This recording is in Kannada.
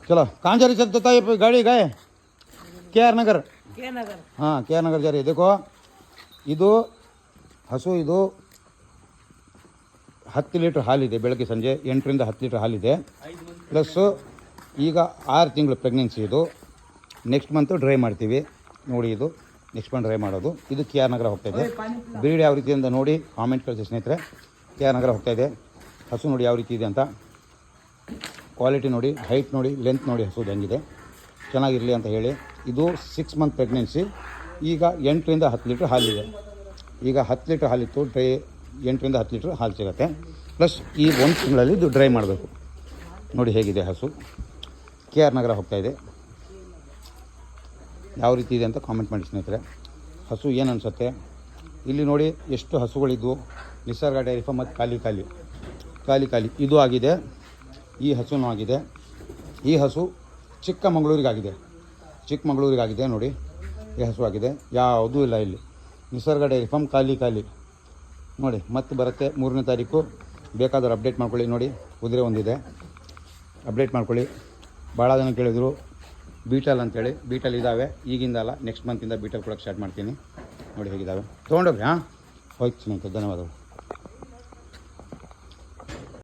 चलो कहाँ जा रही सकते था ये गाड़ी गए KR नगर हाँ KR नगर जा रही है देखो ಇದು ಹಸು ಇದು 10 ಲೀಟ್ರ್ ಹಾಲಿದೆ ಬೆಳಗ್ಗೆ ಸಂಜೆ 8ರಿಂದ 10 ಲೀಟ್ರ್ ಹಾಲಿದೆ ಪ್ಲಸ್ಸು ಈಗ 6 ತಿಂಗಳು ಪ್ರೆಗ್ನೆನ್ಸಿ ಇದು ನೆಕ್ಸ್ಟ್ ಮಂತು ಡ್ರೈ ಮಾಡ್ತೀವಿ ನೋಡಿ ಇದು ನೆಕ್ಸ್ಟ್ ಮಂತ್ ಡ್ರೈ ಮಾಡೋದು ಇದು KR ನಗರ ಹೋಗ್ತಾಯಿದೆ ಬ್ರೀಡ್ ಯಾವ ರೀತಿ ಅಂತ ನೋಡಿ ಕಾಮೆಂಟ್ ಕಳಿಸಿ ಸ್ನೇಹಿತರೆ KR ನಗರ ಹೋಗ್ತಾಯಿದೆ ಹಸು ನೋಡಿ ಯಾವ ರೀತಿ ಇದೆ ಅಂತ ಕ್ವಾಲಿಟಿ ನೋಡಿ ಹೈಟ್ ನೋಡಿ ಲೆಂತ್ ನೋಡಿ ಹಸುದು ಹೆಂಗಿದೆ ಚೆನ್ನಾಗಿರಲಿ ಅಂತ ಹೇಳಿ ಇದು 6 ಮಂತ್ ಪ್ರೆಗ್ನೆನ್ಸಿ ಈಗ 8ರಿಂದ 10 ಲೀಟ್ರ್ ಹಾಲಿದೆ ಈಗ 10 ಲೀಟ್ರ್ ಹಾಲಿತ್ತು ಡ್ರೈ 8ರಿಂದ 10 ಲೀಟ್ರ್ ಹಾಲು ಸಿಗುತ್ತೆ ಪ್ಲಸ್ ಈ 1 ತಿಂಗಳಲ್ಲಿ ಇದು ಡ್ರೈ ಮಾಡಬೇಕು ನೋಡಿ ಹೇಗಿದೆ ಹಸು KR ನಗರ ಹೋಗ್ತಾಯಿದೆ ಯಾವ ರೀತಿ ಇದೆ ಅಂತ ಕಾಮೆಂಟ್ ಮಾಡಿ ಸ್ನೇಹಿತರೆ ಹಸು ಏನು ಅನಿಸುತ್ತೆ ಇಲ್ಲಿ ನೋಡಿ ಎಷ್ಟು ಹಸುಗಳಿದ್ವು ನಿಸರ್ಗ ಡೈರಿ ಫಾರ್ಮ್ ಮತ್ತು ಖಾಲಿ ಇದು ಆಗಿದೆ ಈ ಹಸುನೂ ಆಗಿದೆ ಈ ಹಸು ಚಿಕ್ಕಮಗಳೂರಿಗಾಗಿದೆ ನೋಡಿ ಈ ಹಸು ಆಗಿದೆ ಯಾವುದೂ ಇಲ್ಲ ಇಲ್ಲಿ ನಿಸರ್ಗ ಡೈರಿ ಫಾರ್ಮ್ ಖಾಲಿ ನೋಡಿ ಮತ್ತೆ ಬರುತ್ತೆ 3ನೇ ತಾರೀಕು ಬೇಕಾದರೂ ಅಪ್ಡೇಟ್ ಮಾಡ್ಕೊಳ್ಳಿ ನೋಡಿ ಕುದುರೆ ಒಂದಿದೆ ಅಪ್ಡೇಟ್ ಮಾಡ್ಕೊಳ್ಳಿ ಭಾಳ ಜನ ಕೇಳಿದರು ಬೀಟಲ್ ಅಂತೇಳಿ ಬೀಟಲ್ ಇದ್ದಾವೆ ಈಗಿಂದ ಅಲ್ಲ ನೆಕ್ಸ್ಟ್ ಮಂತಿಂದ ಬೀಟಲ್ ಕೊಡೋಕ್ಕೆ ಸ್ಟಾರ್ಟ್ ಮಾಡ್ತೀನಿ ನೋಡಿ ಹೇಗಿದ್ದಾವೆ ತೊಗೊಂಡೋಗಿ ಹೋಯ್ತು ಸ್ನೇಹಿತರೆ ಧನ್ಯವಾದಗಳು